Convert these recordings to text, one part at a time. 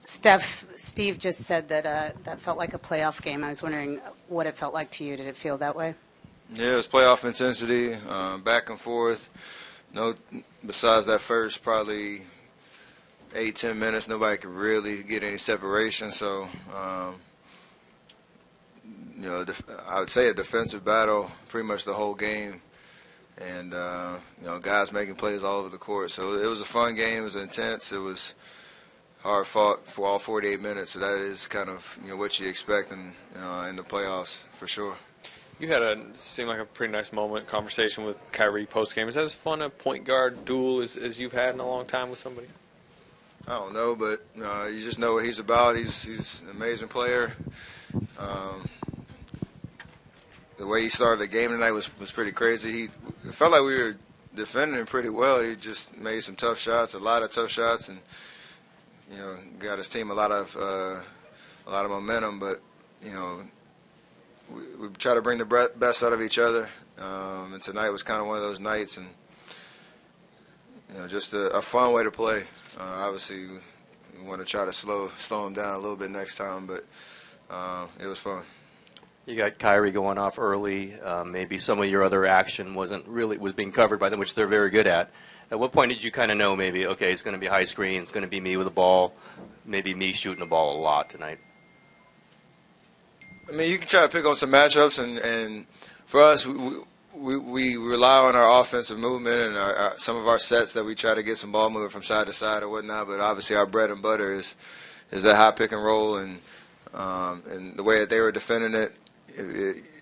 Steve just said that that felt like a playoff game. I was wondering what it felt like to you. Did it feel that way? Yeah, it was playoff intensity, back and forth. No, besides that first probably 8-10 minutes, nobody could really get any separation. So, I would say a defensive battle pretty much the whole game. And, guys making plays all over the court. So it was a fun game. It was intense. It was hard fought for all 48 minutes. So that is kind of, what you expect in the playoffs for sure. You had seemed like a pretty nice conversation with Kyrie post-game. Is that as fun a point guard duel as you've had in a long time with somebody? I don't know, but you just know what he's about. He's an amazing player. The way he started the game tonight was pretty crazy. It felt like we were defending him pretty well. He just made some tough shots, a lot of tough shots, and got his team a lot of momentum. But we try to bring the best out of each other, and tonight was kind of one of those nights, and just a fun way to play. Obviously, we want to try to slow him down a little bit next time, but it was fun. You got Kyrie going off early. Maybe some of your other action was being covered by them, which they're very good at. At what point did you kind of know maybe, okay, it's going to be high screen, it's going to be me with the ball, maybe me shooting the ball a lot tonight? I mean, you can try to pick on some matchups, and for us, we rely on our offensive movement and some of our sets that we try to get some ball movement from side to side or whatnot. But obviously, our bread and butter is that high pick and roll, and the way that they were defending it.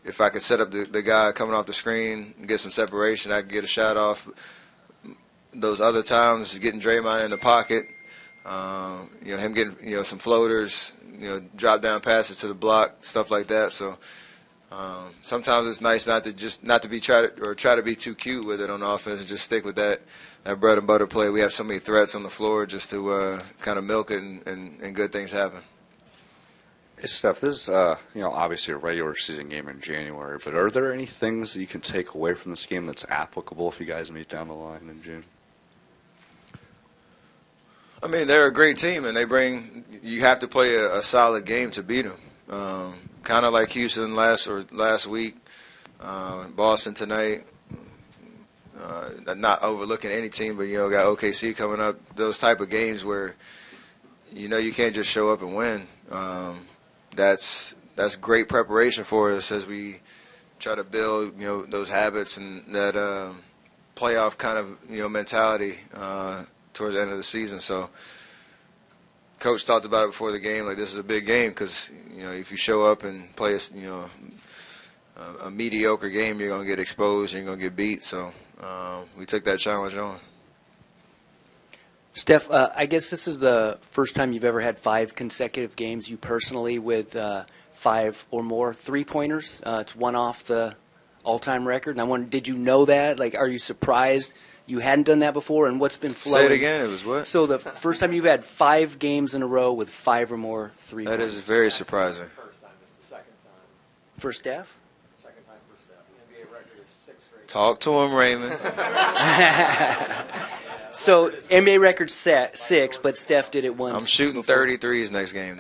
If I could set up the guy coming off the screen and get some separation, I could get a shot off. Those other times, getting Draymond in the pocket, him getting some floaters. Drop down passes to the block, stuff like that. So sometimes it's nice not to try to be too cute with it on offense and just stick with that bread and butter play. We have so many threats on the floor just to kind of milk it and good things happen. Hey, Steph, this is obviously a regular season game in January, but are there any things that you can take away from this game that's applicable if you guys meet down the line in June? I mean, they're a great team, and you have to play a solid game to beat them. Kind of like Houston last week, Boston tonight. Not overlooking any team, but got OKC coming up. Those type of games where you can't just show up and win. That's great preparation for us as we try to build those habits and that playoff kind of mentality towards the end of the season. So Coach talked about it before the game, like this is a big game because, if you show up and play a mediocre game, you're going to get exposed, you're going to get beat. So we took that challenge on. Steph, I guess this is the first time you've ever had 5 consecutive games, you personally, with 5 or more three-pointers. It's one off the all-time record. And I wonder, did you know that? Like, are you surprised you hadn't done that before? And what's been flowing? Say it again. It was what? So the first time you've had 5 games in a row with 5 or more three-pointers. That is very surprising. First time. It's the second time. For Steph? Second time for Steph. The NBA record is 6 straight. Talk to him, Raymond. So NBA record's 6, but Steph did it once. I'm shooting before. 33s next game.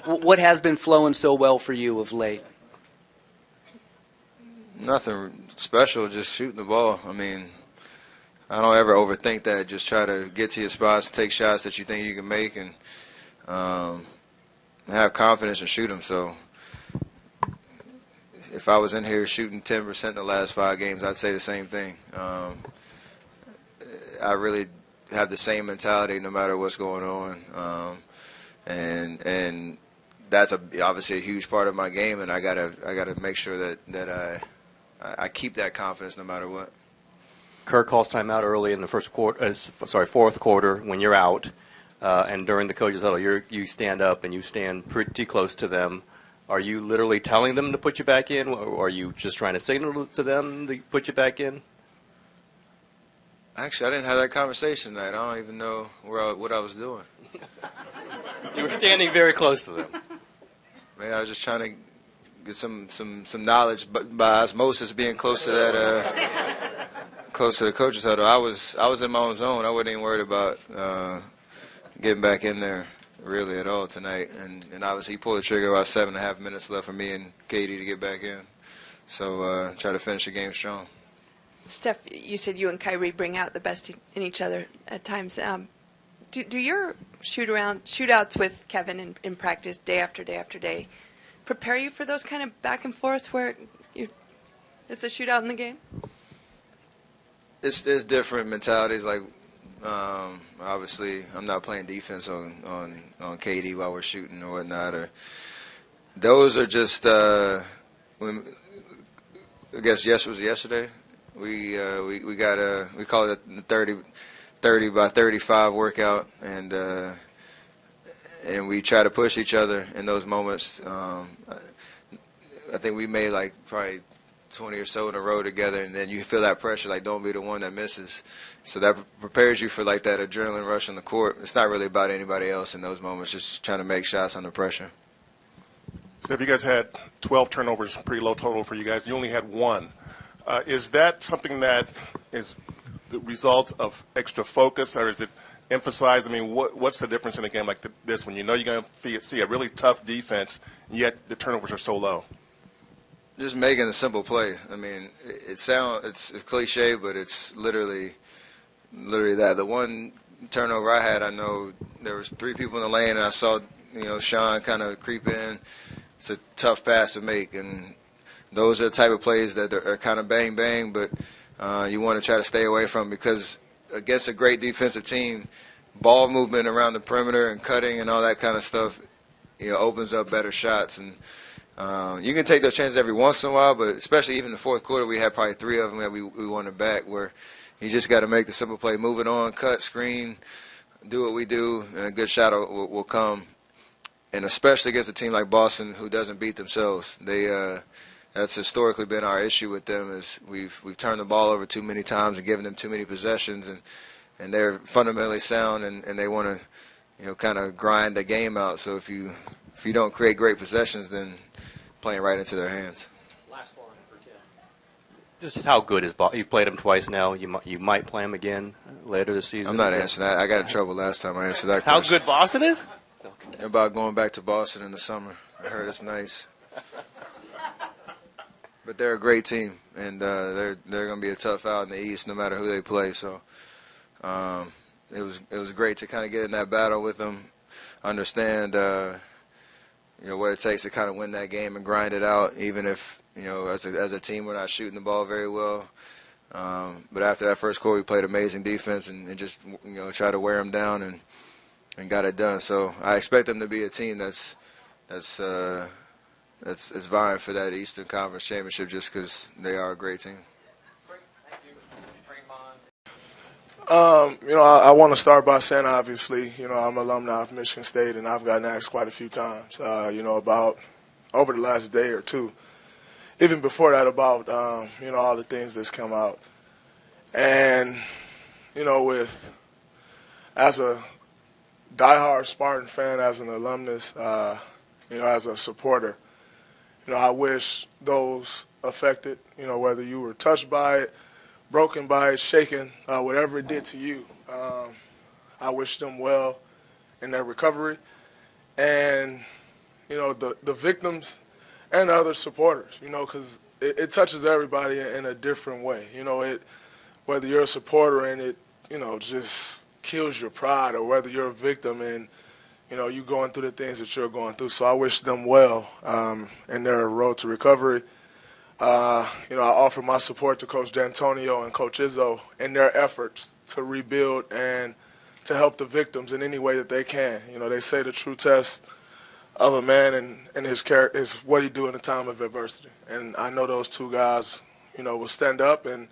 What has been flowing so well for you of late? Nothing special, just shooting the ball. I mean, I don't ever overthink that. Just try to get to your spots, take shots that you think you can make, and have confidence and shoot them. So if I was in here shooting 10% in the last 5 games, I'd say the same thing. I really have the same mentality no matter what's going on, and that's obviously a huge part of my game, and I gotta make sure that I keep that confidence no matter what. Kerr calls timeout early in the fourth quarter when you're out, and during the coaches huddle, you stand up and you stand pretty close to them. Are you literally telling them to put you back in, or are you just trying to signal to them to put you back in? Actually, I didn't have that conversation tonight. I don't even know what I was doing. You were standing very close to them. Man, I was just trying to get some knowledge, but by osmosis, being close to that, close to the coaches huddle. I was in my own zone. I wasn't even worried about getting back in there really at all tonight. And obviously he pulled the trigger about 7.5 minutes left for me and Katie to get back in. So try to finish the game strong. Steph, you said you and Kyrie bring out the best in each other at times. Do your shootouts with Kevin in practice day after day after day prepare you for those kind of back and forths where it's a shootout in the game? It's different mentalities. Like obviously, I'm not playing defense on KD while we're shooting or whatnot. Or those are just when I guess yesterday. We call it the 30 by 35 workout, and we try to push each other in those moments. I think we made like probably 20 or so in a row together, and then you feel that pressure, like don't be the one that misses. So that prepares you for like that adrenaline rush on the court. It's not really about anybody else in those moments, just trying to make shots under pressure. So if you guys had 12 turnovers, pretty low total for you guys, you only had one. Is that something that is the result of extra focus, or is it emphasized? I mean, what's the difference in a game like this when you know you're going to see a really tough defense, yet the turnovers are so low? Just making a simple play. I mean, it's cliche, but it's literally that. The one turnover I had, I know there was 3 people in the lane, and I saw Sean kind of creep in. It's a tough pass to make, and those are the type of plays that are kind of bang bang, but you want to try to stay away from, because against a great defensive team, ball movement around the perimeter and cutting and all that kind of stuff, opens up better shots. And you can take those chances every once in a while, but especially even in the fourth quarter, we had probably 3 of them that we wanted back, where you just got to make the simple play, move it on, cut, screen, do what we do, and a good shot will come. And especially against a team like Boston, who doesn't beat themselves. That's historically been our issue with them, is we've turned the ball over too many times and given them too many possessions, and they're fundamentally sound, and they want to kind of grind the game out. So if you don't create great possessions, then playing right into their hands. Last one for Tim. Just how good is Boston? You've played them twice now. You might play them again later this season. I'm not answering that. I got in trouble last time I answered that how question. good Boston is? About going back to Boston in the summer. I heard it's nice. But they're a great team, and they're going to be a tough out in the East no matter who they play. So it was great to kind of get in that battle with them, understand what it takes to kind of win that game and grind it out, even if as a team we're not shooting the ball very well. But after that first quarter, we played amazing defense and just try to wear them down and got it done. So I expect them to be a team that's vying for that Eastern Conference championship, just because they are a great team. I want to start by saying, obviously, I'm an alumni of Michigan State, and I've gotten asked quite a few times, about over the last day or two, even before that, about, all the things that's come out. And, as a diehard Spartan fan, as an alumnus, as a supporter, I wish those affected, whether you were touched by it, broken by it, shaken, whatever it did to you, I wish them well in their recovery. And, the victims and the other supporters, because it touches everybody in a different way. Whether you're a supporter and it, just kills your pride, or whether you're a victim and, you going through the things that you're going through. So I wish them well in their road to recovery. I offer my support to Coach D'Antonio and Coach Izzo in their efforts to rebuild and to help the victims in any way that they can. They say the true test of a man and his character is what he do in a time of adversity. And I know those two guys, will stand up and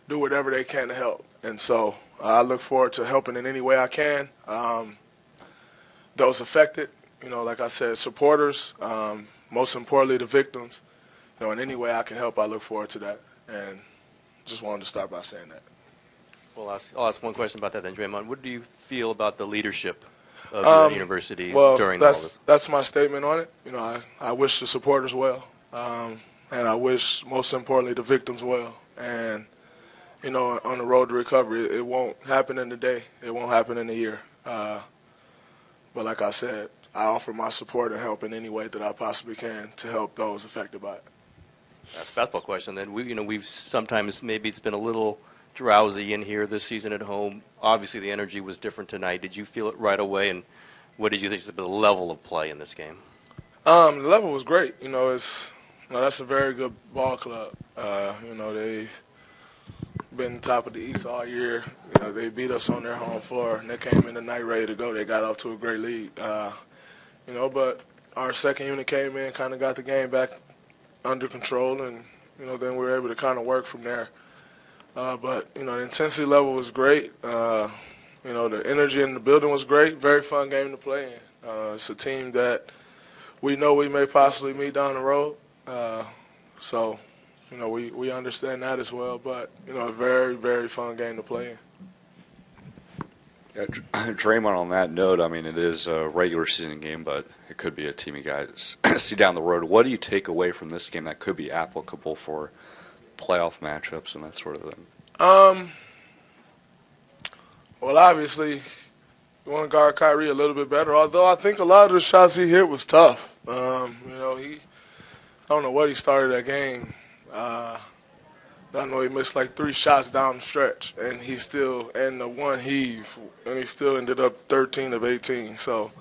do whatever they can to help. And so I look forward to helping in any way I can. Those affected, like I said, supporters, most importantly the victims, in any way I can help, I look forward to that. And just wanted to start by saying that. Well, I'll ask one question about that then, Draymond. What do you feel about the leadership of your university during all this? That's my statement on it. I wish the supporters well, and I wish, most importantly, the victims well. And, on the road to recovery, it won't happen in a day. It won't happen in a year. But like I said, I offer my support and help in any way that I possibly can to help those affected by it. That's a basketball question. Then we've sometimes maybe it's been a little drowsy in here this season at home. Obviously, the energy was different tonight. Did you feel it right away? And what did you think of the level of play in this game? The level was great. That's a very good ball club. They've been top of the East all year. They beat us on their home floor, and they came in tonight ready to go. They got off to a great lead. But our second unit came in, kind of got the game back under control, and then we were able to kind of work from there. But the intensity level was great. The energy in the building was great. Very fun game to play in. It's a team that we know we may possibly meet down the road. So we understand that as well. But a very, very fun game to play in. Yeah, Draymond, on that note, I mean, it is a regular season game, but it could be a team you guys see down the road. What do you take away from this game that could be applicable for playoff matchups and that sort of thing? Well, obviously, you want to guard Kyrie a little bit better, although I think a lot of the shots he hit was tough. I don't know what he started that game. I know he missed like 3 shots down the stretch, and the one heave, and he still ended up 13 of 18. So,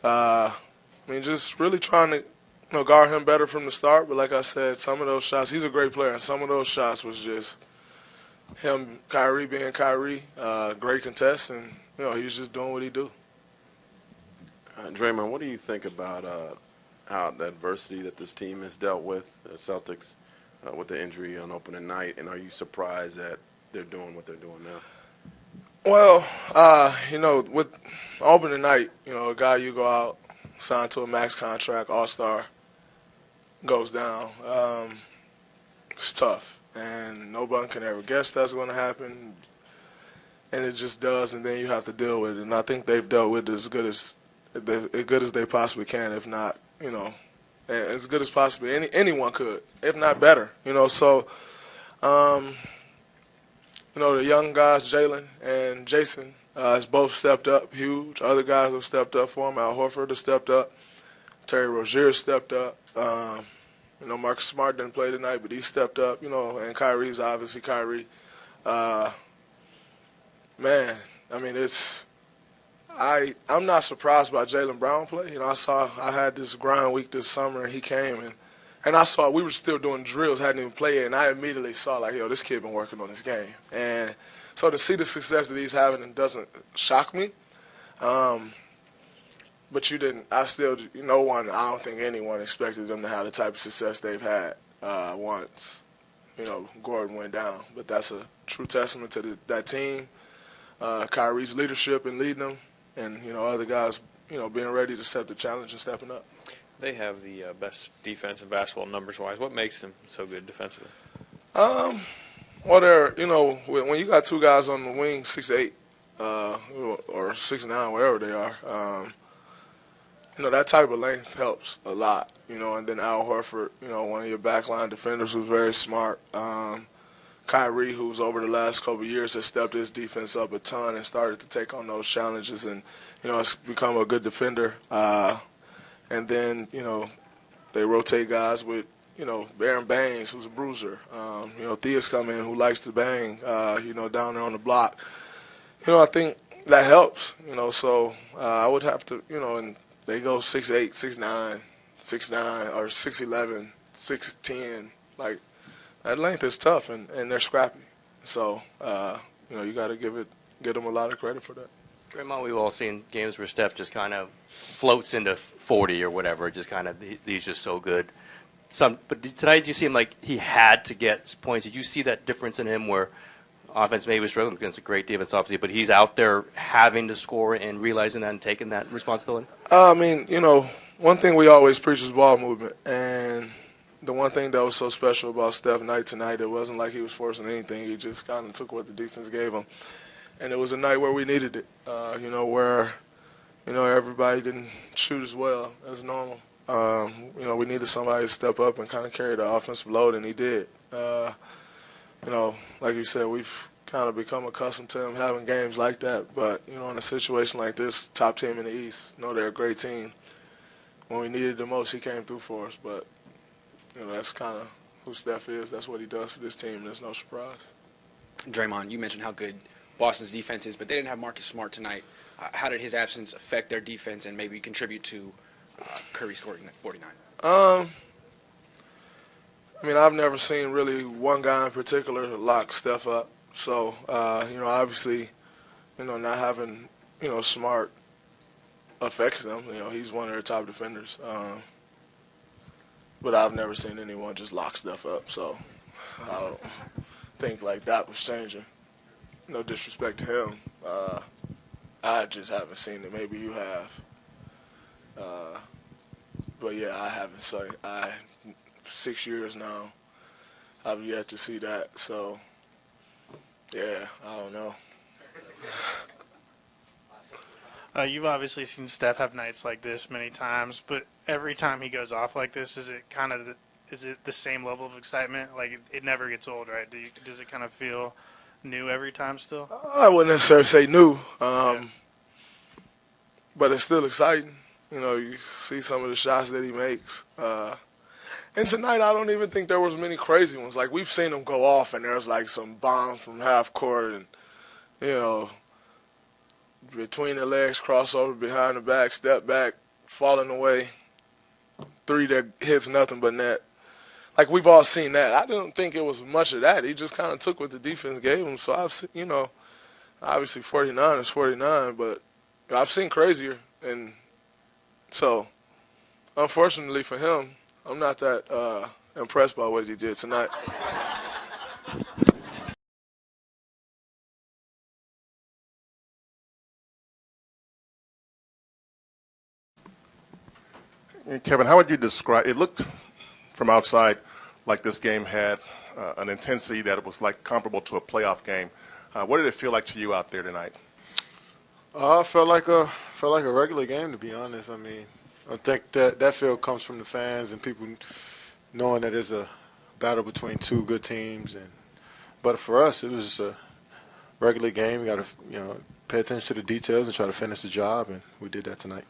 just really trying to guard him better from the start. But like I said, some of those shots, he's a great player, and some of those shots was just him, Kyrie being Kyrie, great contest, and he was just doing what he do. Draymond, what do you think about how the adversity that this team has dealt with, the Celtics, with the injury on opening night, and are you surprised that they're doing what they're doing now? Well, with opening night, a guy you go out, signed to a max contract, all-star, goes down. It's tough, and nobody can ever guess that's going to happen, and it just does, and then you have to deal with it. And I think they've dealt with it as good as they possibly can, if not, as good as possibly anyone could, if not better. So, the young guys, Jalen and Jason, has both stepped up huge. Other guys have stepped up for him. Al Horford has stepped up. Terry Rozier has stepped up. Marcus Smart didn't play tonight, but he stepped up. And Kyrie's obviously Kyrie. I'm not surprised by Jaylen Brown play. I had this grind week this summer, and he came and I saw we were still doing drills, hadn't even played it, and I immediately saw this kid been working on this game. And so to see the success that he's having, it doesn't shock me. But I don't think anyone expected them to have the type of success they've had once, Gordon went down. But that's a true testament to that team, Kyrie's leadership in leading them, and, other guys, being ready to accept the challenge and stepping up. They have the best defense in basketball numbers-wise. What makes them so good defensively? Well, when you got 2 guys on the wing, 6'8", or 6'9", wherever they are, that type of length helps a lot, and then Al Horford, one of your backline defenders who's very smart. Kyrie, who's over the last couple of years has stepped his defense up a ton and started to take on those challenges and, has become a good defender. And then, they rotate guys with, Baron Baines, who's a bruiser. Thea's come in who likes to bang, down there on the block. I think that helps, so I would have to, and they go 6'8", 6'9", 6'9", or 6'11", 6'10", like, that length is tough, and they're scrappy. So, you got to give them a lot of credit for that. Draymond, we've all seen games where Steph just kind of floats into 40 or whatever, just kind of, he's just so good. But tonight, did you see him like he had to get points? Did you see that difference in him where offense maybe was struggling against a great defense, obviously, but he's out there having to score and realizing that and taking that responsibility? One thing we always preach is ball movement, and the one thing that was so special about Steph night tonight, it wasn't like he was forcing anything. He just kind of took what the defense gave him. And it was a night where we needed it, where, everybody didn't shoot as well as normal. We needed somebody to step up and kind of carry the offensive load, and he did. Like you said, we've kind of become accustomed to him having games like that. But, you know, in a situation like this, top team in the East, you know, they're a great team. When we needed the most, he came through for us. But, you know, that's kind of who Steph is. That's what he does for this team. There's no surprise. Draymond, you mentioned how good Boston's defense is, but they didn't have Marcus Smart tonight. How did his absence affect their defense and maybe contribute to Curry scoring at 49? I mean, I've never seen really one guy in particular lock Steph up. So, you know, obviously, you know, not having, you know, Smart affects them. You know, he's one of their top defenders. But I've never seen anyone just lock Steph up. So I don't think like that was changing. No disrespect to him. I just haven't seen it. Maybe you have. But yeah, I haven't. So 6 years now, I've yet to see that. So yeah, I don't know. You've obviously seen Steph have nights like this many times, but every time he goes off like this, is it the same level of excitement? Like it never gets old, right? Does it kind of feel new every time still? I wouldn't necessarily say new, but it's still exciting. You know, you see some of the shots that he makes. And tonight, I don't even think there was many crazy ones. Like, we've seen him go off, and there's, like, some bombs from half court and, you know, between the legs, crossover, behind the back, step back, falling away, three that hits nothing but net. Like, we've all seen that. I don't think it was much of that. He just kind of took what the defense gave him. So, I've seen, you know, obviously 49 is 49, but I've seen crazier. And so, unfortunately for him, I'm not that impressed by what he did tonight. And Kevin, how would you describe it? Looked from outside like this game had an intensity that it was like comparable to a playoff game. What did it feel like to you out there tonight? Felt like a regular game, to be honest. I mean, I think that feel comes from the fans and people knowing that it's a battle between two good teams. But for us, it was just a regular game. We got to pay attention to the details and try to finish the job, and we did that tonight.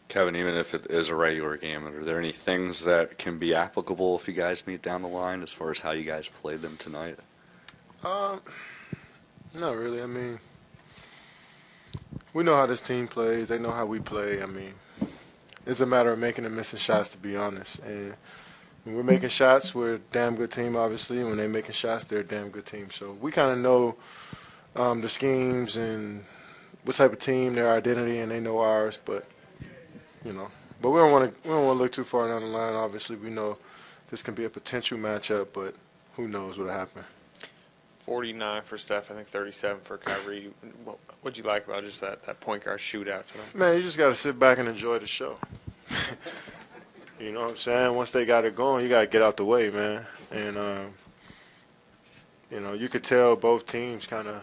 Kevin, even if it is a regular game, are there any things that can be applicable if you guys meet down the line as far as how you guys played them tonight? Not really. I mean, we know how this team plays. They know how we play. I mean, it's a matter of making and missing shots, to be honest. And when we're making shots, we're a damn good team, obviously. And when they're making shots, they're a damn good team. So we kind of know the schemes and what type of team, their identity, and they know ours. But we don't want to look too far down the line. Obviously, we know this can be a potential matchup, but who knows what'll happen. 49 for Steph, I think 37 for Kyrie. What'd you like about just that point guard shootout tonight? Man, you just got to sit back and enjoy the show. You know what I'm saying? Once they got it going, you got to get out the way, man. And, you could tell both teams kind of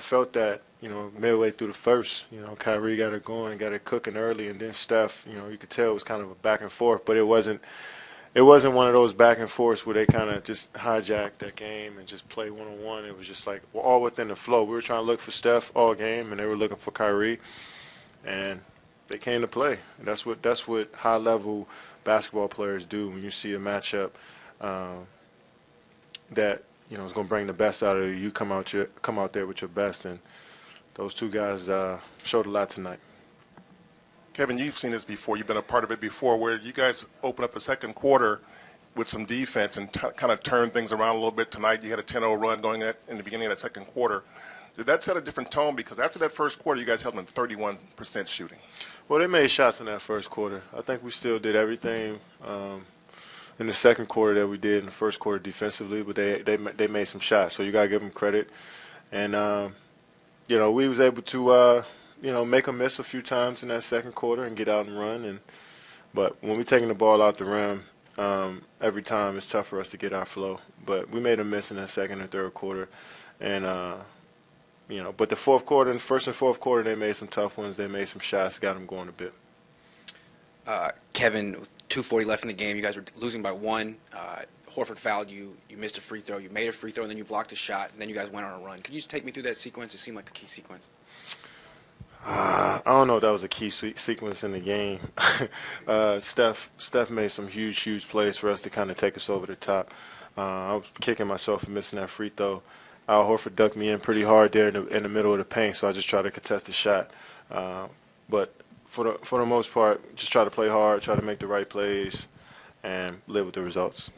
felt that, midway through the first. Kyrie got it going, got it cooking early, and then Steph, you could tell it was kind of a back and forth, but it wasn't one of those back and forths where they kind of just hijacked that game and just play one-on-one. It was just like we're all within the flow. We were trying to look for Steph all game, and they were looking for Kyrie, and they came to play. And that's what high-level basketball players do when you see a matchup that is going to bring the best out of you. You come out there with your best, and those two guys showed a lot tonight. Kevin, you've seen this before. You've been a part of it before, where you guys open up the second quarter with some defense and kind of turn things around a little bit. Tonight, you had a 10-0 run going in the beginning of the second quarter. Did that set a different tone? Because after that first quarter, you guys held them 31% shooting. Well, they made shots in that first quarter. I think we still did everything in the second quarter that we did in the first quarter defensively, but they made some shots. So you got to give them credit. And, we was able to make a miss a few times in that second quarter and get out and run. But when we're taking the ball out the rim, every time it's tough for us to get our flow. But we made a miss in that second and third quarter. And, but the fourth quarter, in the first and fourth quarter, they made some tough ones. They made some shots, got them going a bit. Kevin, 2:40 left in the game. You guys were losing by one. Horford fouled you, you missed a free throw, you made a free throw, and then you blocked a shot, and then you guys went on a run. Can you just take me through that sequence? It seemed like a key sequence. I don't know if that was a key sequence in the game. Steph made some huge plays for us to kind of take us over the top. I was kicking myself for missing that free throw. Al Horford ducked me in pretty hard there in the middle of the paint, so I just tried to contest the shot. But for the most part, just try to play hard, try to make the right plays, and live with the results.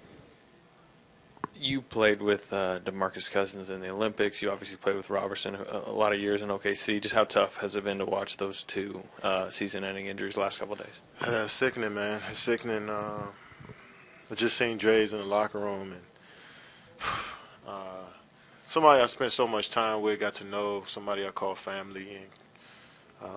You played with DeMarcus Cousins in the Olympics. You obviously played with Robertson a lot of years in OKC. Just how tough has it been to watch those two season-ending injuries the last couple of days? It's sickening, man. It's sickening. I just seen Dre's in the locker room, and somebody I spent so much time with, got to know, somebody I call family, and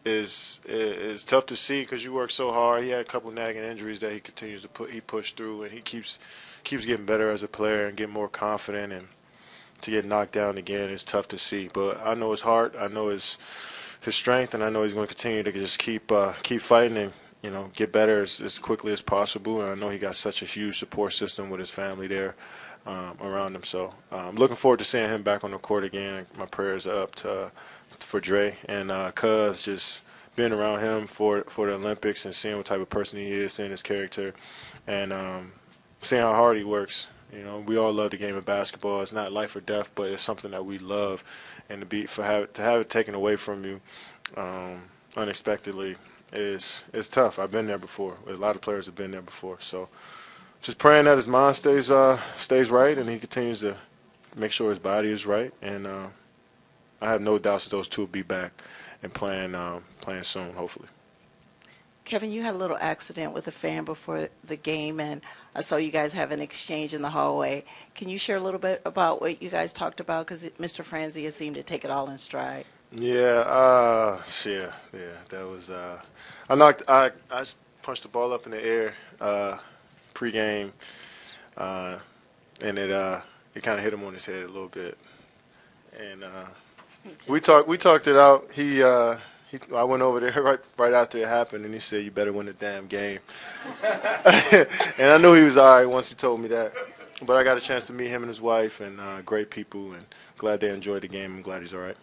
is tough to see because you work so hard. He had a couple nagging injuries that he continues to he pushed through, and he keeps getting better as a player and getting more confident. And to get knocked down again is tough to see. But I know his heart, I know his strength, and I know he's going to continue to just keep fighting and get better as quickly as possible. And I know he got such a huge support system with his family there around him. So I'm looking forward to seeing him back on the court again. My prayers are up for Dre and Cuz, just being around him for the Olympics and seeing what type of person he is, seeing his character, and seeing how hard he works. We all love the game of basketball. It's not life or death, but it's something that we love, and to have it taken away from you unexpectedly is tough. I've been there before. A lot of players have been there before. So just praying that his mind stays right and he continues to make sure his body is right. And I have no doubts that those two will be back and playing soon, hopefully. Kevin, you had a little accident with a fan before the game, and I saw you guys have an exchange in the hallway. Can you share a little bit about what you guys talked about? Because Mr. Franzia seemed to take it all in stride. Yeah, that was I punched the ball up in the air pregame, and it kind of hit him on his head a little bit, and we talked it out. I went over there right after it happened, and he said, "You better win the damn game." And I knew he was all right once he told me that. But I got a chance to meet him and his wife, and great people, and glad they enjoyed the game. I'm glad he's all right.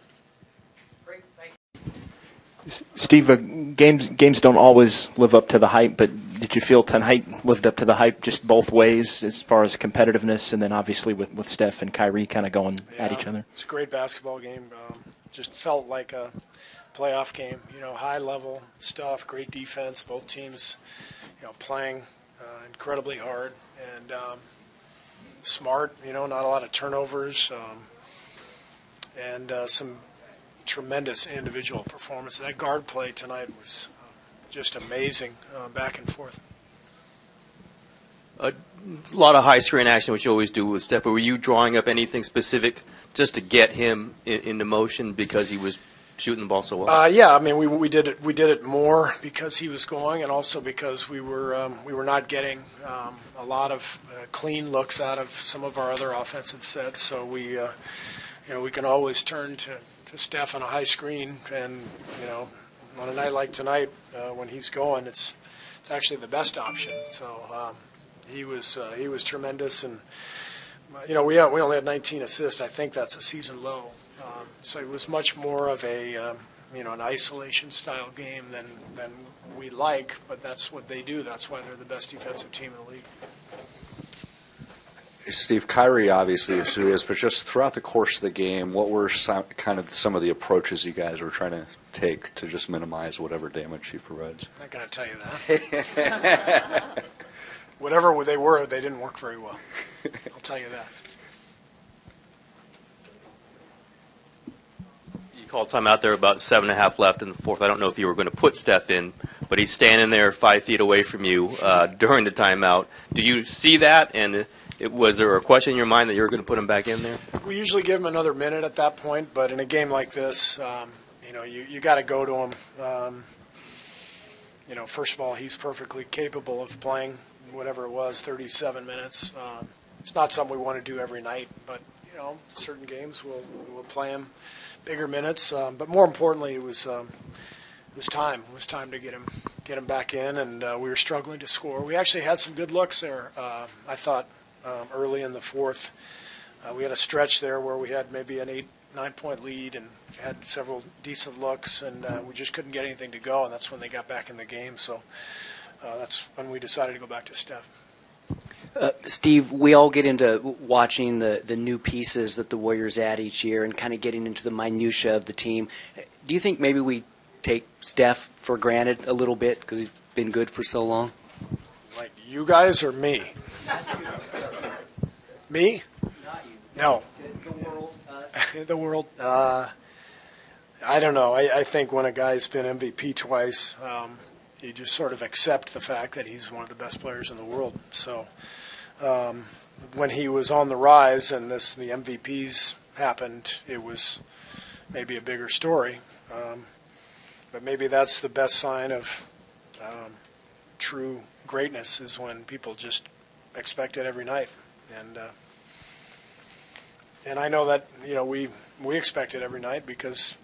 Steve, games don't always live up to the hype, but did you feel tonight lived up to the hype just both ways as far as competitiveness, and then obviously with Steph and Kyrie kind of going at each other? It's a great basketball game. Just felt like a playoff game. High level stuff, great defense. Both teams, playing incredibly hard and smart. Not a lot of turnovers, and some tremendous individual performance. That guard play tonight was just amazing, back and forth. A lot of high-screen action, which you always do with Steph. But were you drawing up anything specific just to get him into motion because he was shooting the ball so well? Yeah, I mean we did it more because he was going, and also because we were not getting a lot of clean looks out of some of our other offensive sets. So we can always turn to Steph on a high screen, and on a night like tonight when he's going, it's actually the best option. So he was tremendous, and we only had 19 assists. I think that's a season low. So it was much more of an isolation style game than we like, but that's what they do. That's why they're the best defensive team in the league. Steve, Kyrie obviously is who he is, but just throughout the course of the game, what were some of the approaches you guys were trying to take to just minimize whatever damage he provides? I'm not going to tell you that. Whatever they were, they didn't work very well. I'll tell you that. You called time out there about 7.5 left in the fourth. I don't know if you were going to put Steph in, but he's standing there 5 feet away from you during the timeout. Do you see that? And was there a question in your mind that you were going to put him back in there? We usually give him another minute at that point, but in a game like this, you got to go to him. First of all, he's perfectly capable of playing whatever it was, 37 minutes. It's not something we want to do every night, but certain games we'll play him bigger minutes. But more importantly, it was time. It was time to get him get him back in, and we were struggling to score. We actually had some good looks there. I thought early in the fourth, we had a stretch there where we had maybe an 8-9 point lead and had several decent looks, and we just couldn't get anything to go, and that's when they got back in the game. So that's when we decided to go back to Steph. Steve, we all get into watching the new pieces that the Warriors add each year and kind of getting into the minutia of the team. Do you think maybe we take Steph for granted a little bit because he's been good for so long? Like you guys or me? Me? Not you. No. The world. The world. I don't know. I think when a guy's been MVP twice, you just sort of accept the fact that he's one of the best players in the world. So when he was on the rise and the MVPs happened, it was maybe a bigger story. But maybe that's the best sign of true greatness is when people just expect it every night. And I know that we expect it every night because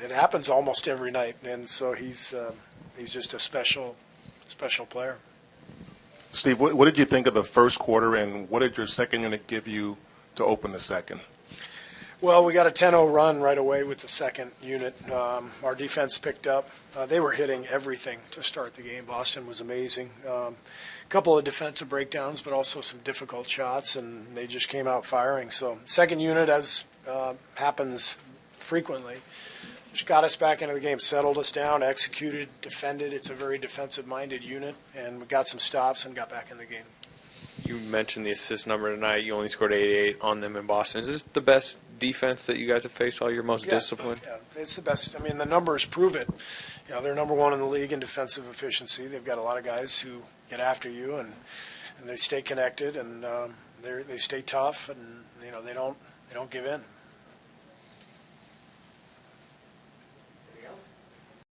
it happens almost every night. And so he's just a special player. Steve, what did you think of the first quarter, and what did your second unit give you to open the second? Well, we got a 10-0 run right away with the second unit. Our defense picked up. They were hitting everything to start the game. Boston was amazing. A couple of defensive breakdowns, but also some difficult shots, and they just came out firing. So second unit, as happens frequently, just got us back into the game, settled us down, executed, defended. It's a very defensive-minded unit, and we got some stops and got back in the game. You mentioned the assist number tonight. You only scored 88 on them in Boston. Is this the best defense that you guys have faced all year, most disciplined? Yeah, it's the best. I mean, the numbers prove it. They're number one in the league in defensive efficiency. They've got a lot of guys who get after you, and they stay connected, and they stay tough, and they don't give in.